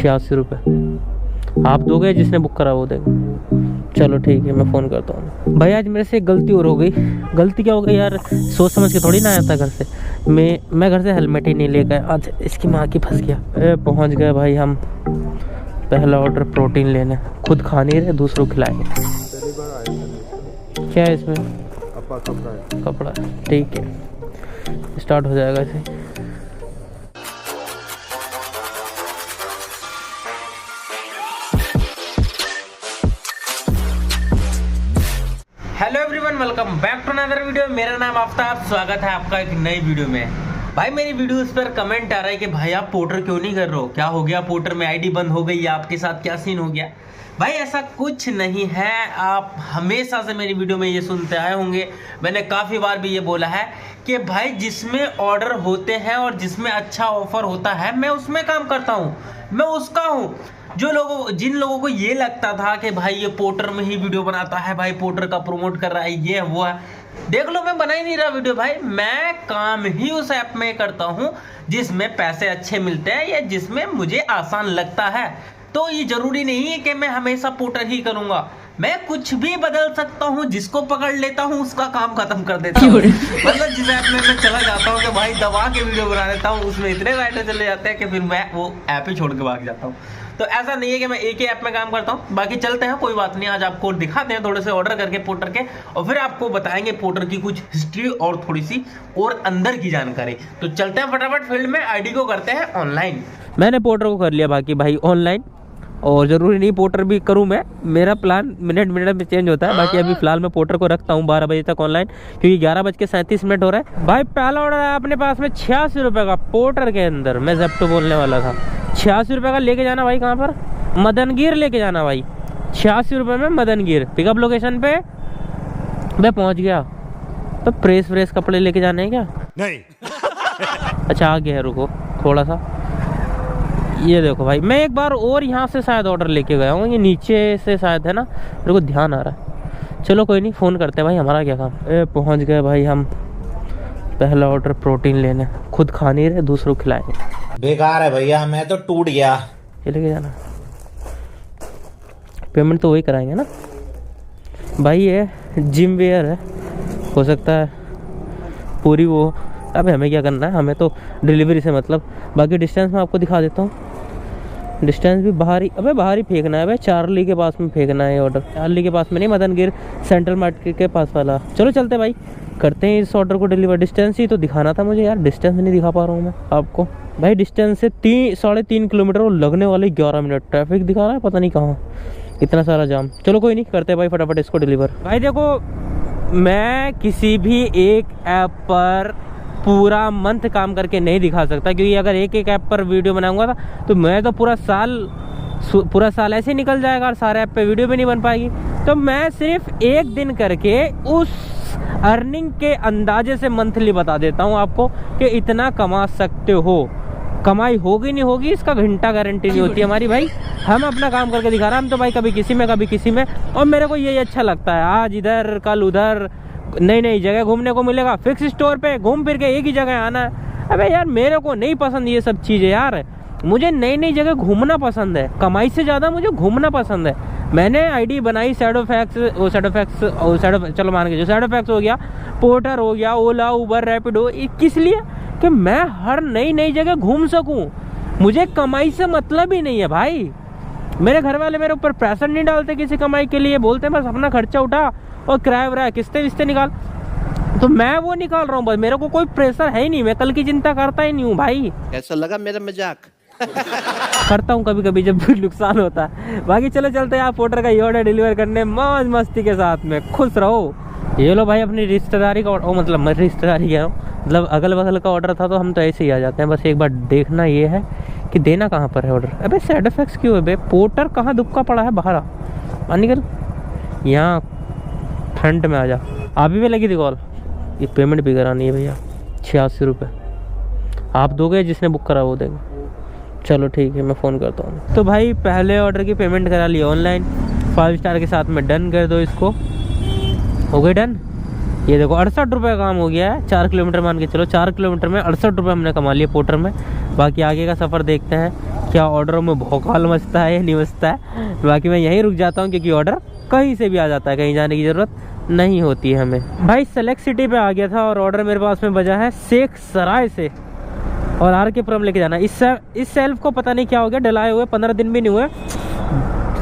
86 रुपये। आप दोगे, जिसने बुक करा वो देगा। चलो ठीक है, मैं फ़ोन करता हूँ। भाई आज मेरे से एक गलती और हो गई। गलती क्या हो गई यार, सोच समझ के थोड़ी ना आया था घर से। मैं घर से हेलमेट ही नहीं लेकर, आज इसकी माँ की फंस गया। पहुँच गए भाई हम। पहला ऑर्डर प्रोटीन लेने, खुद खा नहीं रहे, दूसरों खिलाएंगे। क्या है इसमें? कपड़ा है, ठीक है, स्टार्ट हो जाएगा इसे। Hello everyone, welcome back to another video. मेरा नाम आफ्ताब, स्वागत है आपका एक नई वीडियो में। भाई मेरी वीडियोस पर कमेंट आ रहा है कि भाई आप पोर्टर क्यों नहीं कर रहे हो, क्या हो गया, पोर्टर में आईडी बंद हो गई या आपके साथ क्या सीन हो गया। भाई ऐसा कुछ नहीं है, आप हमेशा से मेरी वीडियो में ये सुनते आए होंगे। मैंने काफ़ी बार भी ये बोला है कि भाई जिसमें ऑर्डर होते हैं और जिसमें अच्छा ऑफर होता है मैं उसमें काम करता हूँ, मैं उसका हूँ। जिन लोगों को ये लगता था कि भाई ये पोर्टर में ही वीडियो बनाता है, भाई पोर्टर का प्रमोट कर रहा है, ये वो है, देख लो मैं बना ही नहीं रहा वीडियो। भाई मैं काम ही उस ऐप में करता हूँ जिसमें पैसे अच्छे मिलते हैं या जिसमें मुझे आसान लगता है। तो ये जरूरी नहीं है कि मैं हमेशा पोर्टर ही करूंगा, मैं कुछ भी बदल सकता हूँ। जिसको पकड़ लेता हूँ उसका काम खत्म कर देता हूँ। मतलब जिस ऐप में मैं चला जाता हूँ कि भाई दबा के वीडियो बना देता हूँ, उसमें इतने राइटर चले जाते हैं कि फिर मैं वो ऐप ही छोड़ के भाग जाता हूँ। तो ऐसा नहीं है कि मैं एक ही ऐप में काम करता हूँ। बाकी चलते हैं, कोई बात नहीं, आज आपको दिखाते हैं थोड़े से ऑर्डर करके पोर्टर के, और फिर आपको बताएंगे पोर्टर की कुछ हिस्ट्री और थोड़ी सी और अंदर की जानकारी। तो चलते हैं फटाफट फील्ड में, आईडी को करते हैं ऑनलाइन। मैंने पोर्टर को कर लिया बाकी भाई ऑनलाइन, और ज़रूरी नहीं पोर्टर भी करूं मैं, मेरा प्लान मिनट में चेंज होता है। बाकी अभी फिलहाल मैं पोर्टर को रखता हूं 12 बजे तक ऑनलाइन, क्योंकि 11:37 हो रहा है। भाई पहला ऑर्डर है अपने पास में 86 रुपये का पोर्टर के अंदर। मैं ज़ेप्टो बोलने वाला था। 86 रुपये का लेके जाना भाई, कहाँ पर? मदनगीर लेके जाना भाई, 86 रुपये में मदनगीर। पिकअप लोकेशन पे मैं पहुँच गया। तो प्रेस कपड़े लेके जाने हैं क्या? नहीं। अच्छा आ गया है, रुको थोड़ा सा। ये देखो भाई, मैं एक बार और यहाँ से शायद ऑर्डर लेके गया हूँ, ये नीचे से शायद है ना, मेरे को ध्यान आ रहा है। चलो कोई नहीं, फ़ोन करते हैं भाई, हमारा क्या काम। पहुँच गए भाई हम। पहला ऑर्डर प्रोटीन लेने, खुद खा नहीं रहे, दूसरों खिलाएंगे। बेकार है भैया, मैं तो टूट गया। ये लेके जाना, पेमेंट तो वही कराएंगे ना भाई। ये जिम वेयर है, हो सकता है पूरी वो। अब हमें क्या करना है, हमें तो डिलीवरी से मतलब। बाकी डिस्टेंस में आपको दिखा देता हूँ, डिस्टेंस भी बाहर ही, अबे बाहर ही फेंकना है भाई, चार्ली के पास में फेंकना है ऑर्डर। चार्ली के पास में नहीं, मदनगीर सेंट्रल मार्केट के पास वाला। चलो चलते भाई, करते हैं इस ऑर्डर को डिलीवर। डिस्टेंस ही तो दिखाना था मुझे यार, डिस्टेंस नहीं दिखा पा रहा हूँ मैं आपको। भाई डिस्टेंस से 3.5 किलोमीटर और लगने वाले 11 मिनट। ट्रैफिक दिखा रहा है पता नहीं कहाँ, इतना सारा जाम। चलो कोई नहीं, करते भाई फटाफट इसको डिलीवर। भाई देखो, मैं किसी भी एक ऐप पर पूरा मंथ काम करके नहीं दिखा सकता, क्योंकि अगर एक ऐप पर वीडियो बनाऊंगा तो मैं तो पूरा साल ऐसे ही निकल जाएगा और सारे ऐप पे वीडियो भी नहीं बन पाएगी। तो मैं सिर्फ एक दिन करके उस अर्निंग के अंदाजे से मंथली बता देता हूँ आपको कि इतना कमा सकते हो। कमाई होगी नहीं होगी इसका घंटा गारंटी नहीं होती हमारी भाई। हम अपना काम करके दिखा रहे हैं, हम तो भाई कभी किसी में कभी किसी में। और मेरे को यही अच्छा लगता है, आज इधर कल उधर, नई जगह घूमने को मिलेगा। फिक्स स्टोर पे घूम फिर के एक ही जगह आना है। अबे यार मेरे को नहीं पसंद ये सब चीज़ें यार, मुझे नई जगह घूमना पसंद है, कमाई से ज़्यादा मुझे घूमना पसंद है। मैंने आईडी बनाई शैडोफैक्स, चलो मान के जो शैडोफैक्स हो गया, पोर्टर हो गया, ओला उबर रैपिडो, किस लिए? कि मैं हर नई जगह घूम सकूं। मुझे कमाई से मतलब ही नहीं है भाई। मेरे घर वाले मेरे ऊपर प्रेशर नहीं डालते किसी कमाई के लिए, बोलते हैं बस अपना खर्चा उठा और किराया वराया किस्ते विस्ते निकाल। तो मैं वो निकाल रहा हूँ बस, मेरे को कोई प्रेशर है ही नहीं, मैं कल की चिंता करता ही नहीं हूँ भाई। कैसा लगा मेरा मजाक? करता हूँ कभी कभी जब नुकसान होता है। बाकी चलो चलते हैं आप पोर्टर का ये ऑर्डर डिलीवर करने, मौज मस्ती के साथ में, खुश रहो। ये लो भाई अपनी रिश्तेदारी का, मतलब मैं रिश्तेदारी कह रहा हूँ, मतलब अगल बगल का ऑर्डर था तो हम तो ऐसे ही आ जाते हैं। बस एक बार देखना ये है कि देना कहाँ पर है ऑर्डर। अबे शैडोफैक्स क्यों है बे? पोर्टर कहाँ दुबका पड़ा है, बाहर आ निकल, यहाँ फ्रंट में आ जा। अभी भी लगी थी कॉल। ये पेमेंट भी करानी है भैया, 86 रुपये। आप दोगे, जिसने बुक करा वो देगा। चलो ठीक है, मैं फ़ोन करता हूँ। तो भाई पहले ऑर्डर की पेमेंट करा ली ऑनलाइन, 5 स्टार के साथ में डन कर दो इसको। हो गई डन। ये देखो 68 रुपये काम हो गया है। 4 किलोमीटर मान के चलो, 4 किलोमीटर में 68 रुपये हमने कमा लिए पोर्टर में। बाकी आगे का सफ़र देखते हैं क्या ऑर्डरों में भौकाल मचता है या नहीं मचता है। बाकी मैं यहीं रुक जाता हूँ क्योंकि ऑर्डर कहीं से भी आ जाता है, कहीं जाने की ज़रूरत नहीं होती है हमें। भाई सेलेक्ट सिटी पे आ गया था और ऑर्डर मेरे पास में बजा है शेख सराय से और आर के पुरम लेके जाना। इस सेल्फ को पता नहीं क्या हो गया, डलाए हुए 15 दिन भी नहीं हुए,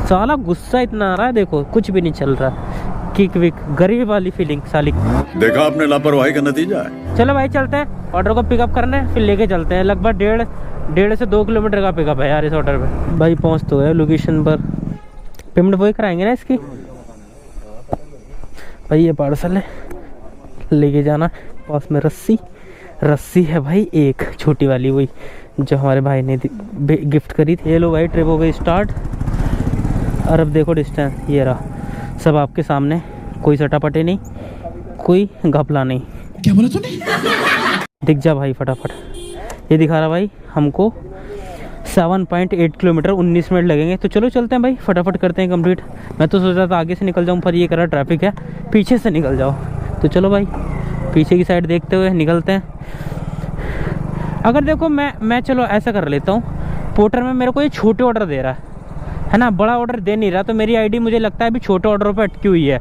साला गुस्सा इतना आ रहा है, देखो कुछ भी नहीं चल रहा। किक विक गरीब वाली फीलिंग साली। देखा आपने लापरवाही का नतीजा है। चलो भाई चलते हैं, ऑर्डर को पिकअप करने फिर लेके चलते हैं। लगभग डेढ़ से 2 किलोमीटर का पिकअप है यार इस ऑर्डर पे। भाई पहुंच तो है लोकेशन पर, पेमेंट वही कराएंगे ना इसकी। भाई ये पार्सल है, लेके जाना। पास में रस्सी है भाई, एक छोटी वाली, वही जो हमारे भाई ने गिफ्ट करी थी। ये लो भाई, ट्रिप हो गई स्टार्ट। और अब देखो डिस्टेंस, ये रहा सब आपके सामने, कोई सटापटे नहीं, कोई घपला नहीं। क्या बोला तूने? दिख जा भाई फटाफट। ये दिखा रहा भाई हमको 7.8 किलोमीटर 19 मिनट लगेंगे। तो चलो चलते हैं भाई, फटाफट करते हैं कंप्लीट। मैं तो सोच रहा था आगे से निकल जाऊं, पर ये कह रहा ट्रैफिक है पीछे से निकल जाओ। तो चलो भाई पीछे की साइड देखते हुए निकलते हैं। अगर देखो मैं चलो ऐसा कर लेता हूँ, पोर्टर में मेरे को ये छोटे ऑर्डर दे रहा है ना, बड़ा ऑर्डर दे नहीं रहा, तो मेरी आईडी मुझे लगता है अभी छोटे ऑर्डरों पे अटकी हुई है।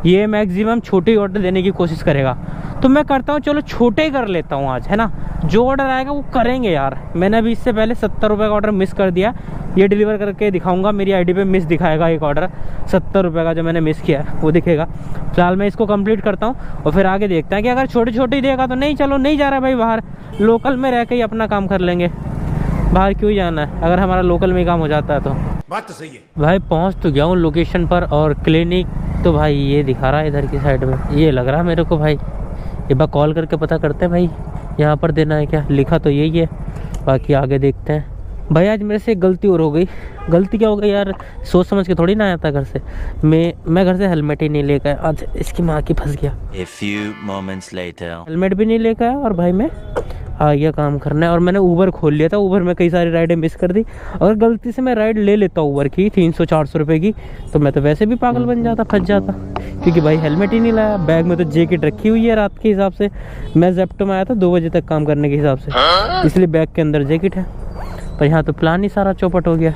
ये मैक्सिमम छोटे ही ऑर्डर देने की कोशिश करेगा, तो मैं करता हूँ चलो छोटे ही कर लेता हूँ आज, है ना। जो ऑर्डर आएगा वो करेंगे यार। मैंने अभी इससे पहले 70 रुपये का ऑर्डर मिस कर दिया, ये डिलीवर करके दिखाऊंगा। मेरी आईडी पे मिस दिखाएगा एक ऑर्डर 70 रुपये का जो मैंने मिस किया है, वो दिखेगा। फिलहाल मैं इसको कंप्लीट करता हूँ और फिर आगे देखते हैं कि अगर छोटे छोटे ही देगा तो नहीं, चलो नहीं जा रहा भाई बाहर, लोकल में रह के ही अपना काम कर लेंगे। बाहर क्यों ही जाना है अगर हमारा लोकल में ही काम हो जाता है तो। बात तो सही है भाई पहुंच तो गया हूँ लोकेशन पर, और क्लिनिक तो भाई ये दिखा रहा है इधर की साइड में, ये लग रहा है मेरे को भाई। एक बार कॉल करके पता करते हैं भाई यहाँ पर देना है क्या, लिखा तो यही है, बाकी आगे देखते हैं। भाई आज मेरे से एक गलती और हो गई। गलती क्या हो गई यार, सोच समझ के थोड़ी ना आया था घर से। मैं घर से हेलमेट ही नहीं लेकर आया, आज इसकी माँ की फंस गया। A few moments later. Helmet भी नहीं लेकर आया और भाई मैं आ गया काम करना है। और मैंने ऊबर खोल लिया था, ऊबर में कई सारी राइडें मिस कर दी। अगर गलती से मैं राइड ले लेता ऊबर की 300-400 रुपये की, तो मैं तो वैसे भी पागल बन जाता, फंस जाता, क्योंकि भाई हेलमेट ही नहीं लाया। बैग में तो जैकेट रखी हुई है रात के हिसाब से, मैं जेप्टो में आया था 2 बजे तक काम करने के हिसाब से, इसलिए बैग के अंदर जैकेट है। पर यहाँ तो प्लान ही सारा चौपट हो गया,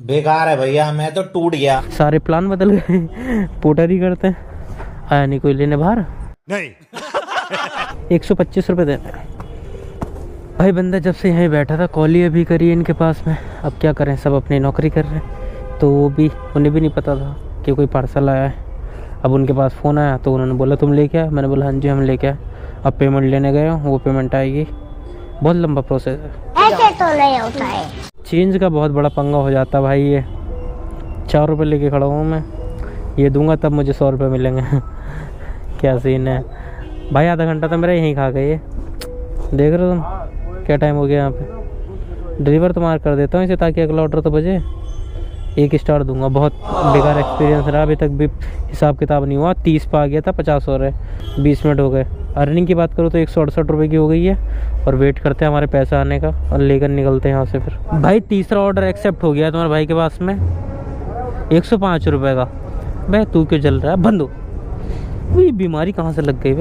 बेकार है भैया, मैं तो टूट गया। सारे प्लान बदल गए। पोटर ही करते हैं, आया नहीं कोई लेने बाहर। नहीं 125 रुपये देने। भाई बंदा जब से यहीं बैठा था, कॉल ही अभी करी इनके पास में। अब क्या करें, सब अपनी नौकरी कर रहे हैं, तो वो भी उन्हें भी नहीं पता था कि कोई पार्सल आया है। अब उनके पास फ़ोन आया तो उन्होंने बोला तुम लेके आए, मैंने बोला हाँ जी हम लेके आए। अब पेमेंट लेने गए, वो पेमेंट आएगी, बहुत लंबा प्रोसेस है। ऐसे तो नहीं होता है। चेंज का बहुत बड़ा पंगा हो जाता है भाई। ये 4 रुपये लेके खड़ा हूँ मैं, ये दूंगा तब मुझे 100 रुपये मिलेंगे। क्या सीन है भाई, आधा घंटा तो मेरा यहीं खा गए। देख रहे हो तुम क्या टाइम हो गया यहाँ पे। डिलीवर तो मार कर देता हूँ इसे, ताकि अगला ऑर्डर तो बजे। 1 स्टार दूंगा, बहुत बेकार एक्सपीरियंस रहा, अभी तक भी हिसाब किताब नहीं हुआ। 30 पे आ गया था, 50 हो रहे, 20 मिनट हो गए। अर्निंग की बात करूँ तो 168 रुपये की हो गई है, और वेट करते हैं हमारे पैसा आने का और लेकर निकलते हैं यहाँ से। फिर भाई तीसरा ऑर्डर एक्सेप्ट हो गया तुम्हारे भाई के पास में, 105 रुपये का। भाई तू क्यों जल रहा है, बंद हो। ये बीमारी कहाँ से लग गई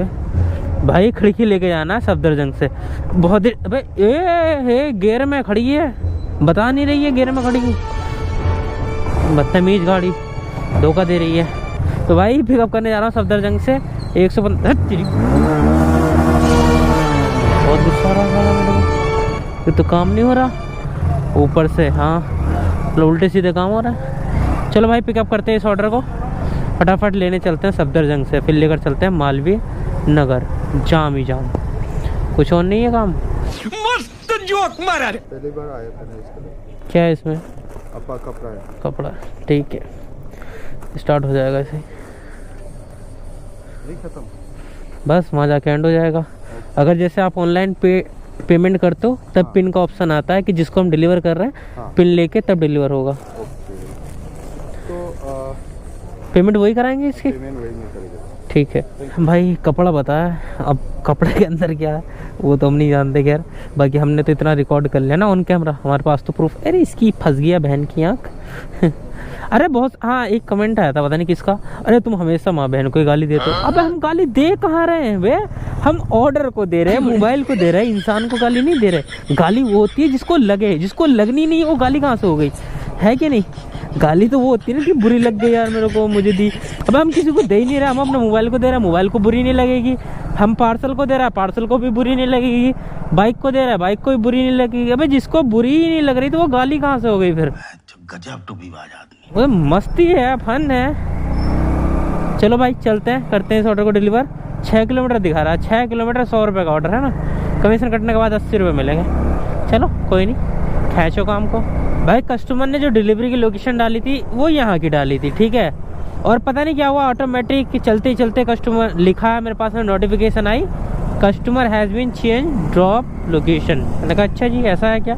भाई। खिड़की लेके जाना है सफदरजंग से, बहुत देर। भाई ए गेयर में खड़ी है, बता नहीं रही है गेयर में खड़ी है, बदतमीज गाड़ी धोखा दे रही है। तो भाई पिकअप करने जा रहा हूँ सफदरजंग से 115। बहुत गुस्सा आ रहा है, ये तो काम नहीं हो रहा ऊपर से। हाँ मतलब उल्टे सीधे काम हो रहा है। चलो भाई पिकअप करते हैं इस ऑर्डर को, फटाफट लेने चलते हैं सफदरजंग से, फिर लेकर चलते हैं मालवीय नगर। जाम ही जाम, कुछ और नहीं है काम। मस्त जोक मारा रे। पहली बार आया था ना इसके लिए। क्या है इसमें, अपा कपड़ा है। कपड़ा, ठीक है स्टार्ट हो जाएगा ऐसे ही, नहीं खत्म, बस वहाँ जाके एंड हो जाएगा। अगर जैसे आप ऑनलाइन पेमेंट करते हो तब पिन का ऑप्शन आता है कि जिसको हम डिलीवर कर रहे हैं पिन लेके तब डिलीवर होगा। ओके, तो पेमेंट वही कराएंगे इसकी, पेमेंट वही नहीं करेगा। ठीक है भाई। कपड़ा बताया, अब कपड़े के अंदर क्या है वो तो हम नहीं जानते खैर। बाकी हमने तो इतना रिकॉर्ड कर लिया ना ऑन कैमरा, हमारे पास तो प्रूफ। अरे इसकी फंस गया बहन की आँख। अरे बहुत, हाँ एक कमेंट आया था पता नहीं किसका, अरे तुम हमेशा माँ बहन को ही गाली देते हो। अबे हम गाली दे कहाँ रहे हैं वे, हम ऑर्डर को दे रहे हैं, मोबाइल को दे रहे हैं, इंसान को गाली नहीं दे रहे। गाली वो होती है जिसको लगे, जिसको लगनी नहीं वो गाली कहाँ से हो गई, है कि नहीं? गाली तो वो होती है ना कि बुरी लग गई यार मेरे को, मुझे दी। अब हम किसी को दे ही नहीं रहे, हम अपने मोबाइल को दे रहे हैं, मोबाइल को बुरी नहीं लगेगी। हम पार्सल को दे रहे हैं, पार्सल को भी बुरी नहीं लगेगी। बाइक को दे रहा है, बाइक को भी बुरी नहीं लगेगी। अबे जिसको बुरी ही नहीं लग रही तो वो गाली कहाँ से हो गई फिर? गजब टूबीबाज आदमी। वो मस्ती है, फन है। चलो भाई चलते हैं, करते हैं इस ऑर्डर को डिलीवर। 6 किलोमीटर दिखा रहा है, 6 किलोमीटर 100 रुपये का ऑर्डर है ना। कमीशन कटने के बाद 80 रुपये मिलेंगे। चलो कोई नहीं, खींचो काम को। भाई कस्टमर ने जो डिलीवरी की लोकेशन डाली थी वो यहाँ की डाली थी, ठीक है। और पता नहीं क्या हुआ, ऑटोमेटिक चलते ही चलते कस्टमर लिखा है मेरे पास में, नोटिफिकेशन आई, customer has been change drop location. मैंने कहा अच्छा जी ऐसा है क्या?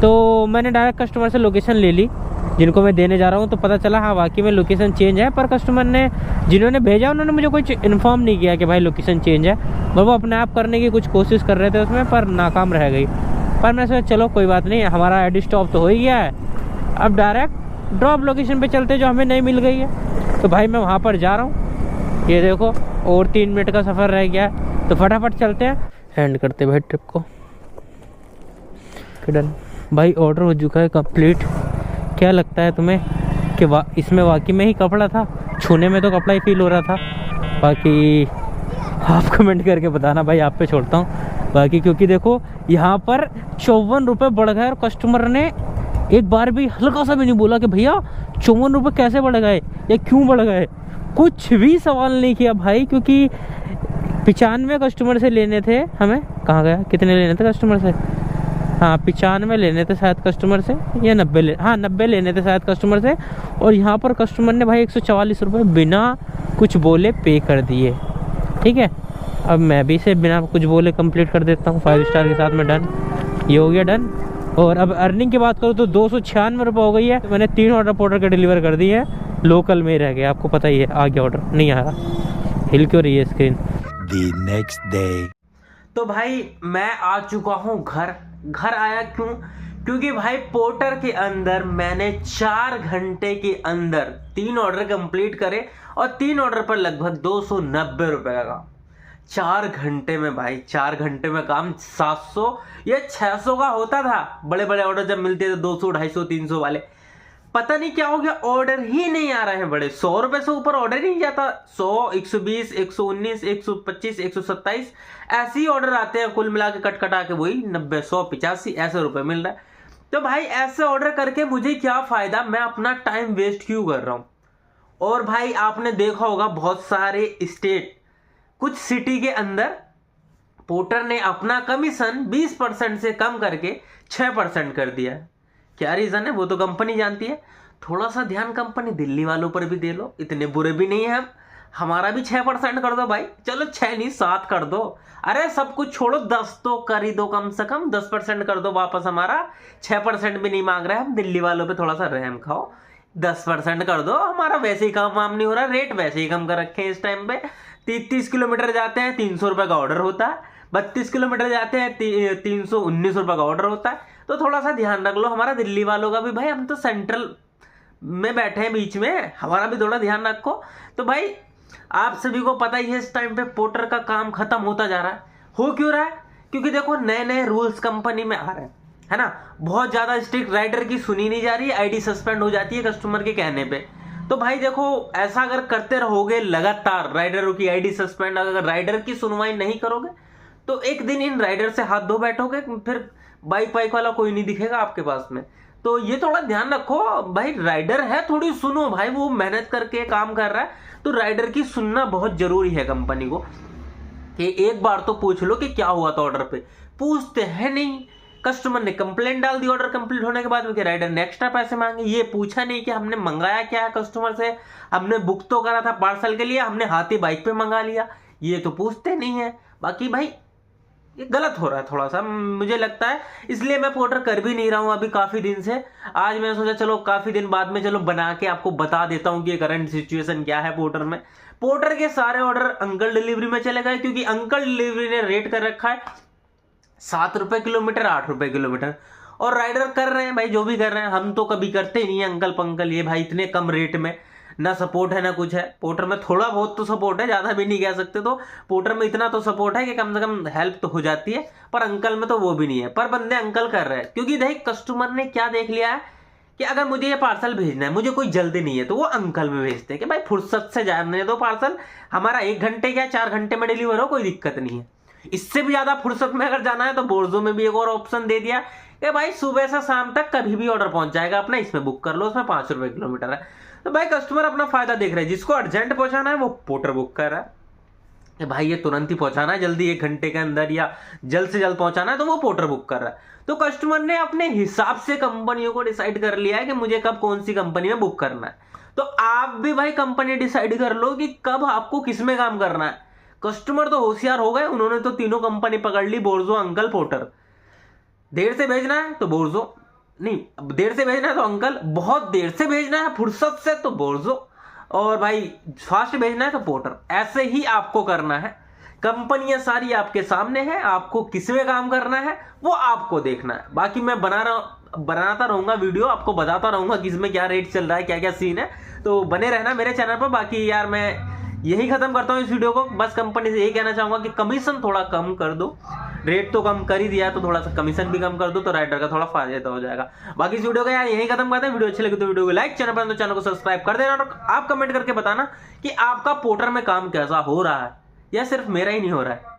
तो मैंने डायरेक्ट कस्टमर से लोकेशन ले ली जिनको मैं देने जा रहा हूँ। तो पता चला हाँ वाकई में लोकेशन चेंज है, पर कस्टमर ने जिन्होंने भेजा उन्होंने मुझे कुछ इन्फॉर्म नहीं किया कि भाई लोकेशन चेंज है। और वो अपने आप करने की कुछ कोशिश कर रहे थे उसमें, पर नाकाम रह गई। पर मैंने सोचा चलो कोई बात नहीं, हमारा आईडी स्टॉप तो हो ही गया है, अब डायरेक्ट ड्रॉप लोकेशन पे चलते जो हमें नहीं मिल गई है। तो भाई मैं वहाँ पर जा रहा हूँ, ये देखो और 3 मिनट का सफ़र रह गया है, तो फटाफट चलते हैं, एंड करते भाई ट्रिप को। डन भाई, ऑर्डर हो चुका है कंप्लीट। क्या लगता है तुम्हें कि इसमें वाकई में ही कपड़ा था? छूने में तो कपड़ा ही फील हो रहा था, बाकी आप कमेंट करके बताना भाई, आप पे छोड़ता हूँ बाकी। क्योंकि देखो यहाँ पर 54 रुपये बढ़ गए और कस्टमर ने एक बार भी हल्का सा भी नहीं बोला कि भैया 54 रुपये कैसे बढ़ गए या क्यों बढ़ गए, कुछ भी सवाल नहीं किया भाई। क्योंकि 95 कस्टमर से लेने थे हमें, कहाँ गया, कितने लेने थे कस्टमर से? हाँ 95 लेने थे शायद कस्टमर से, या 90 90 लेने थे शायद कस्टमर से। और यहाँ पर कस्टमर ने भाई 144 रुपये बिना कुछ बोले पे कर दिए, ठीक है। अब मैं भी इसे बिना कुछ बोले कंप्लीट कर देता हूँ 5 स्टार के साथ में। डन, ये हो गया डन। और अब अर्निंग की बात करूँ तो 296 रुपये हो गई है। मैंने 3 ऑर्डर पोर्टर के डिलीवर कर दिए हैं, लोकल में ही रह गए, आपको पता ही है। आ गया ऑर्डर, नहीं आ रहा, हिल क्यों रही है स्क्रीन। The next day. तो भाई मैं आ चुका हूँ घर। घर आया क्यों? क्योंकि भाई पोर्टर के अंदर मैंने 4 घंटे के अंदर 3 ऑर्डर कंप्लीट करे और 3 ऑर्डर पर लगभग 290 रुपये का काम। 4 घंटे में भाई, 4 घंटे में काम 700 या 600 का होता था। बड़े बड़े ऑर्डर जब मिलते थे 200, 250, 300 वाले, पता नहीं क्या हो गया, ऑर्डर ही नहीं आ रहे हैं बड़े। 100 रुपए से ऊपर ऑर्डर ही नहीं जाता। 100, 120, 119, 125, 127 ऐसे ही ऑर्डर आते हैं, कुल मिला के कट कटा के वही 90, 100, 85 ऐसे रुपए मिल रहा है। तो भाई ऐसे ऑर्डर करके मुझे क्या फायदा, मैं अपना टाइम वेस्ट क्यों कर रहा हूँ। और भाई आपने देखा होगा बहुत सारे स्टेट, कुछ सिटी के अंदर पोर्टर ने अपना कमीशन 20% से कम करके 6% कर दिया है। क्या रीजन है वो तो कंपनी जानती है। थोड़ा सा ध्यान कंपनी दिल्ली वालों पर भी दे लो, इतने बुरे भी नहीं है हम। हमारा भी 6% कर दो भाई, चलो 6 नहीं 7 कर दो। अरे सब कुछ छोड़ो, 10 तो कर ही दो, कम से कम 10% कर दो वापस हमारा। 6% भी नहीं मांग रहे हम, दिल्ली वालों पे थोड़ा सा रहम खाओ, 10% कर दो। हमारा वैसे ही काम वाम नहीं हो रहा, रेट वैसे ही कम कर रखे हैं इस टाइम पे। 30 किलोमीटर जाते हैं 300 रुपये का ऑर्डर होता है, 32 किलोमीटर जाते हैं 319 रुपये का ऑर्डर होता है। तो थोड़ा सा ध्यान रख लो हमारा दिल्ली वालों का भी भाई, हम तो सेंट्रल में बैठे हैं बीच में, हमारा भी थोड़ा ध्यान रखो। तो भाई आप सभी को पता ही है इस टाइम पे पोर्टर का काम खत्म होता जा रहा है। हो क्यों रहा है? क्योंकि देखो नए नए रूल्स कंपनी में आ रहे हैं, है ना। बहुत ज्यादा स्ट्रिक्ट, राइडर की सुनी नहीं जा रही है, आईडी सस्पेंड हो जाती है कस्टमर के कहने पे। तो भाई देखो ऐसा अगर करते रहोगे लगातार, राइडरों की आईडी सस्पेंड, अगर राइडर की सुनवाई नहीं करोगे तो एक दिन इन राइडर से हाथ धो बैठोगे, फिर बाइक वाइक वाला कोई नहीं दिखेगा आपके पास में। तो ये थोड़ा ध्यान रखो भाई, राइडर है थोड़ी सुनो भाई, वो मेहनत करके काम कर रहा है, तो राइडर की सुनना बहुत जरूरी है कंपनी को। कि एक बार तो पूछ लो कि क्या हुआ था ऑर्डर पे, पूछते हैं नहीं। कस्टमर ने कंप्लेंट डाल दी ऑर्डर कंप्लीट होने के बाद में कि राइडर ने एक्स्ट्रा पैसे मांगे, ये पूछा नहीं कि हमने मंगाया क्या है कस्टमर से, हमने बुक तो करा था पार्सल के लिए, हमने हाथी बाइक पे मंगा लिया, ये तो पूछते नहीं है। बाकी भाई ये गलत हो रहा है थोड़ा सा मुझे लगता है, इसलिए मैं पोर्टर कर भी नहीं रहा हूँ अभी काफी दिन से। आज मैंने सोचा चलो काफी दिन बाद में चलो बना के आपको बता देता हूँ कि करंट सिचुएशन क्या है पोर्टर में। पोर्टर के सारे ऑर्डर अंकल डिलीवरी में चले गए, क्योंकि अंकल डिलीवरी ने रेट कर रखा है 7 रुपए किलोमीटर, 8 रुपए किलोमीटर। और राइडर कर रहे हैं भाई जो भी कर रहे हैं, हम तो कभी करते नहीं है अंकल पंकल ये भाई इतने कम रेट में। ना सपोर्ट है ना कुछ है। पोर्टर में थोड़ा बहुत तो सपोर्ट है, ज़्यादा भी नहीं कह सकते, तो पोर्टर में इतना तो सपोर्ट है कि कम से कम हेल्प तो हो जाती है। पर अंकल में तो वो भी नहीं है, पर बंदे अंकल कर रहे हैं, क्योंकि देख कस्टमर ने क्या देख लिया है कि अगर मुझे ये पार्सल भेजना है, मुझे कोई जल्दी नहीं है, तो वो अंकल में भेजते हैं कि भाई फुर्सत से जाने दो पार्सल, हमारा 1 घंटे या 4 घंटे में डिलीवर हो, कोई दिक्कत नहीं है। इससे भी ज्यादा फुर्सत में अगर जाना है तो बोर्जो में भी एक और ऑप्शन दे दिया कि भाई सुबह से शाम तक कभी भी ऑर्डर पहुंच जाएगा अपना, इसमें बुक कर लो, उसमें 5 रुपए किलोमीटर है। तो भाई कस्टमर अपना फायदा देख रहे हैं, जिसको अर्जेंट पहुंचाना है वो पोर्टर बुक कर रहा है कि भाई ये तुरंत ही पहुंचाना है, जल्दी 1 घंटे के अंदर या जल्द से जल्द पहुंचाना है, तो वो पोर्टर बुक कर रहा है। तो कस्टमर ने अपने हिसाब से कंपनियों को डिसाइड कर लिया है कि मुझे कब कौन सी कंपनी में बुक करना है। तो आप भी भाई कंपनी डिसाइड कर लो कि कब आपको किस में काम करना है। कस्टमर तो होशियार हो गए, उन्होंने तो तीनों कंपनी पकड़ ली, बोर्जो, अंकल, पोर्टर। देर से भेजना है तो बोर्जो, नहीं देर से भेजना है तो अंकल, बहुत देर से भेजना है फुर्सत से तो बोर्जो, और भाई फास्ट भेजना है तो पोर्टर। ऐसे ही आपको करना है। कंपनियां सारी आपके सामने है, आपको किस में काम करना है वो आपको देखना है। बाकी मैं बनाता रहूंगा वीडियो, आपको बताता रहूंगा किस में क्या रेट चल रहा है, क्या क्या सीन है, तो बने रहना मेरे चैनल पर। बाकी यार मैं यही खत्म करता हूँ इस वीडियो को। बस कंपनी से यही कहना चाहूंगा कि कमीशन थोड़ा कम कर दो, रेट तो कम कर ही दिया, तो थोड़ा सा कमीशन भी कम कर दो, तो राइडर का थोड़ा फायदा हो जाएगा। बाकी इस वीडियो का यार यही खत्म करते हैं। वीडियो अच्छी लगी तो वीडियो को लाइक, चैनल पर तो चैनल को सब्सक्राइब कर देना, और आप कमेंट करके बताना कि आपका पोर्टर में काम कैसा हो रहा है या सिर्फ मेरा ही नहीं हो रहा है।